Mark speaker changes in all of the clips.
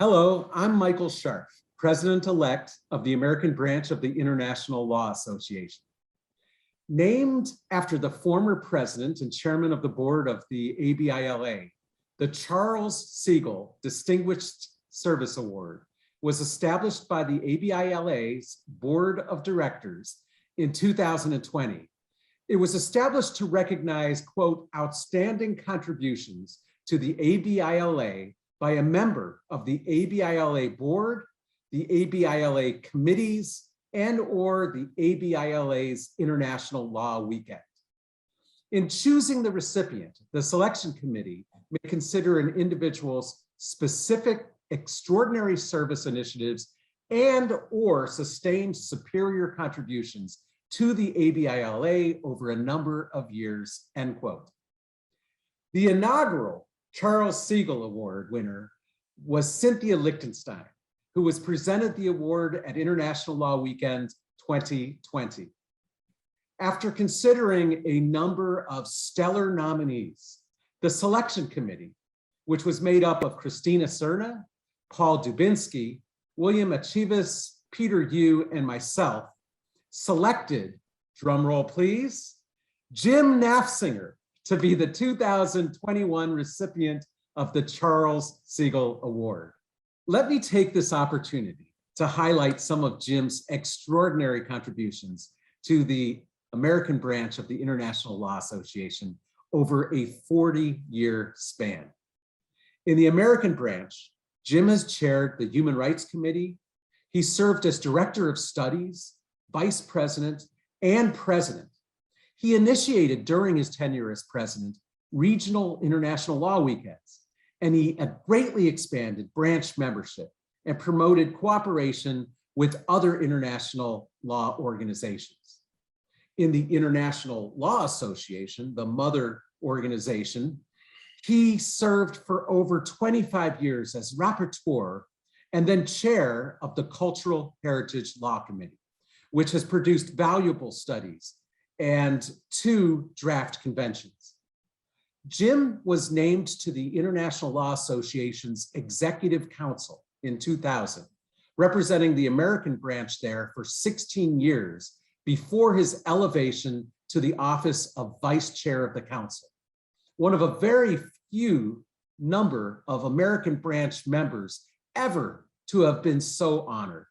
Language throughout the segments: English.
Speaker 1: Hello, I'm Michael Scharf, President-Elect of the American Branch of the International Law Association. Named after the former president and chairman of the board of the ABILA, the Charles Siegal Distinguished Service Award was established by the ABILA's Board of Directors in 2020. It was established to recognize, quote, outstanding contributions to the ABILA by a member of the ABILA Board, the ABILA Committees, and or the ABILA's International Law Weekend. In choosing the recipient, the selection committee may consider an individual's specific extraordinary service initiatives and or sustained superior contributions to the ABILA over a number of years, end quote. The inaugural Charles Siegal Award winner was Cynthia Lichtenstein, who was presented the award at International Law Weekend 2020. After considering a number of stellar nominees, the selection committee, which was made up of Christina Cerna, Paul Dubinsky, William Achivas, Peter Yu, and myself, selected, drum roll please, Jim Nafziger to be the 2021 recipient of the Charles Siegal Award. Let me take this opportunity to highlight some of Jim's extraordinary contributions to the American branch of the International Law Association over a 40-year span. In the American branch, Jim has chaired the Human Rights Committee. He served as Director of Studies, Vice President, and President. He initiated during his tenure as President regional international law weekends, and he had greatly expanded branch membership and promoted cooperation with other international law organizations. In the International Law Association, the mother organization, he served for over 25 years as rapporteur and then chair of the Cultural Heritage Law Committee, which has produced valuable studies and 2 draft conventions. Jim was named to the International Law Association's Executive Council in 2000, representing the American branch there for 16 years before his elevation to the office of Vice Chair of the Council. One of a very few number of American branch members ever to have been so honored.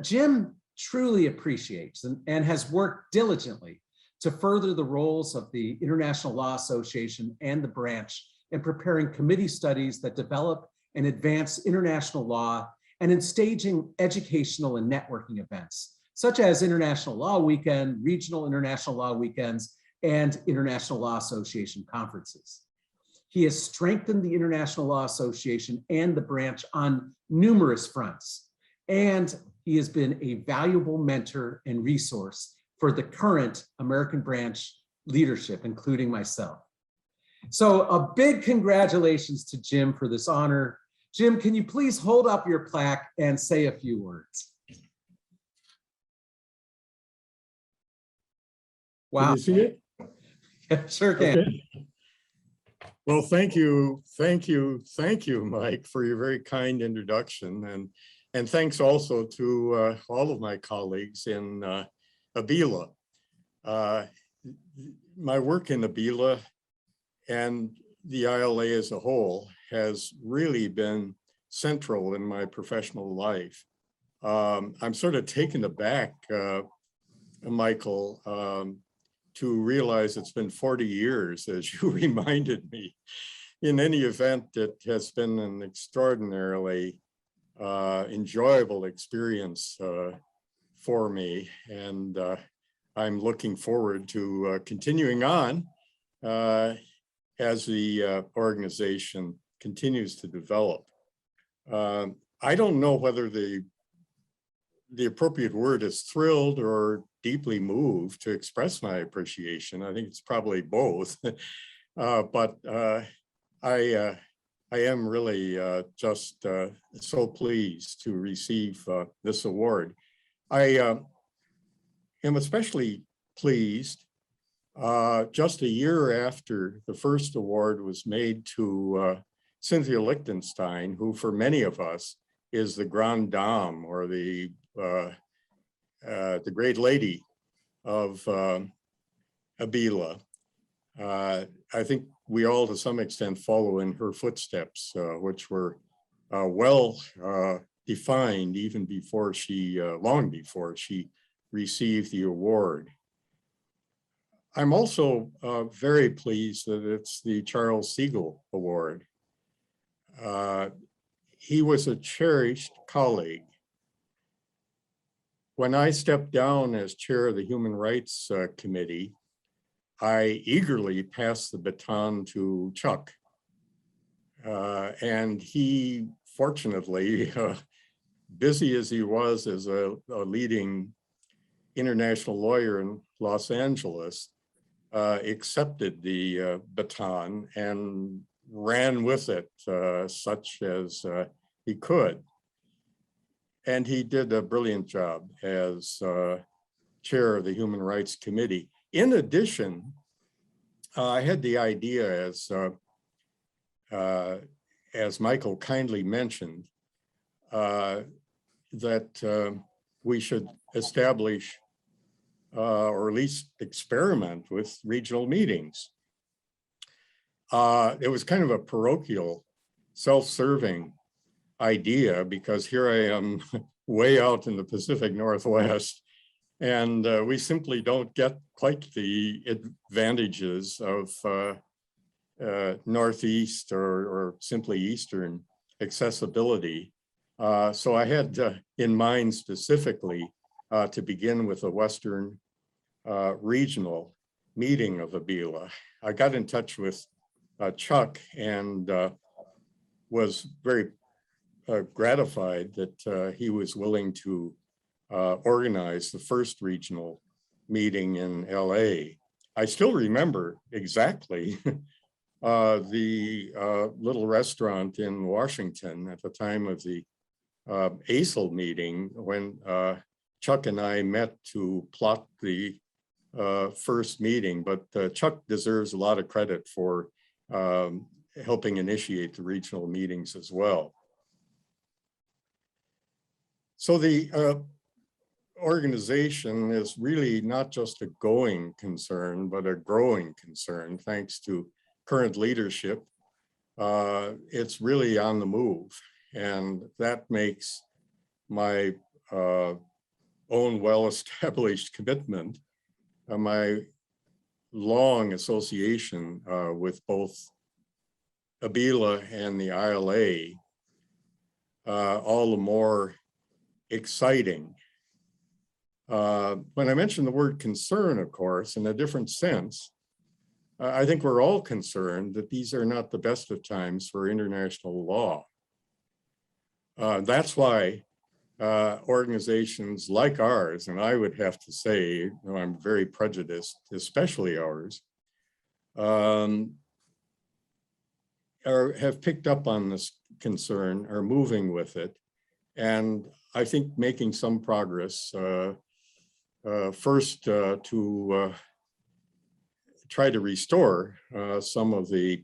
Speaker 1: Jim truly appreciates and has worked diligently to further the roles of the International Law Association and the branch in preparing committee studies that develop and advance international law and in staging educational and networking events, such as International Law Weekend, Regional International Law Weekends, and International Law Association conferences. He has strengthened the International Law Association and the branch on numerous fronts, and he has been a valuable mentor and resource for the current American branch leadership, including myself. So a big congratulations to Jim for this honor. Jim, can you please hold up your plaque and say a few words? Wow.
Speaker 2: Can you see it?
Speaker 1: Yeah, sure can.
Speaker 2: Okay. Well, thank you, Mike, for your very kind introduction, and thanks also to all of my colleagues in ABILA. My work in ABILA and the ILA as a whole has really been central in my professional life. I'm sort of taken aback, Michael, to realize it's been 40 years, as you reminded me. In any event, it has been an extraordinarily enjoyable experience for me, and I'm looking forward to continuing on as the organization continues to develop. I don't know whether the appropriate word is thrilled or deeply moved to express my appreciation. I think it's probably both, but I am really just so pleased to receive this award. I am especially pleased just a year after the first award was made to Cynthia Lichtenstein, who for many of us is the grande dame or the great lady of ABILA. I think we all to some extent follow in her footsteps, which were well defined even before she, long before she received the award. I'm also very pleased that it's the Charles Siegal Award. He was a cherished colleague. When I stepped down as chair of the Human Rights Committee, I eagerly passed the baton to Chuck. And he, fortunately, busy as he was as a leading international lawyer in Los Angeles, accepted the baton and ran with it such as he could. And he did a brilliant job as chair of the Human Rights Committee. In addition, I had the idea, as Michael kindly mentioned, that we should establish or at least experiment with regional meetings. It was kind of a parochial, self-serving idea because here I am way out in the Pacific Northwest, and we simply don't get quite the advantages of Northeast or simply Eastern accessibility. So I had in mind specifically to begin with a Western regional meeting of ABILA. I got in touch with Chuck and was very gratified that he was willing to organize the first regional meeting in LA. I still remember exactly the little restaurant in Washington at the time of the ACIL meeting when Chuck and I met to plot the first meeting, but Chuck deserves a lot of credit for helping initiate the regional meetings as well. So the organization is really not just a going concern, but a growing concern, thanks to current leadership. It's really on the move, and that makes my own well-established commitment, my long association with both ABILA and the ILA, all the more exciting. When I mention the word concern, of course, in a different sense, I think we're all concerned that these are not the best of times for international law. That's why organizations like ours, and I would have to say, you know, I'm very prejudiced, especially ours, have picked up on this concern, are moving with it, and I think making some progress. First, to try to restore some of the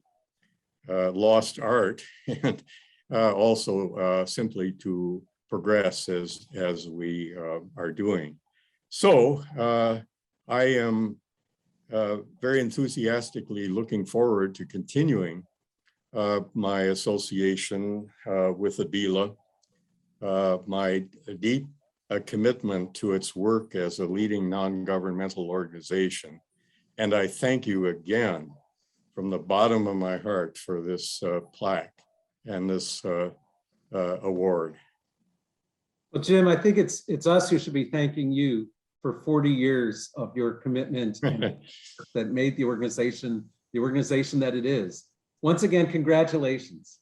Speaker 2: lost art, and also simply to progress as we are doing. So I am very enthusiastically looking forward to continuing my association with ABILA, my deep commitment to its work as a leading non-governmental organization. And I thank you again from the bottom of my heart for this plaque and this award.
Speaker 1: Well, Jim, I think it's us who should be thanking you for 40 years of your commitment that made the organization that it is. Once again, congratulations.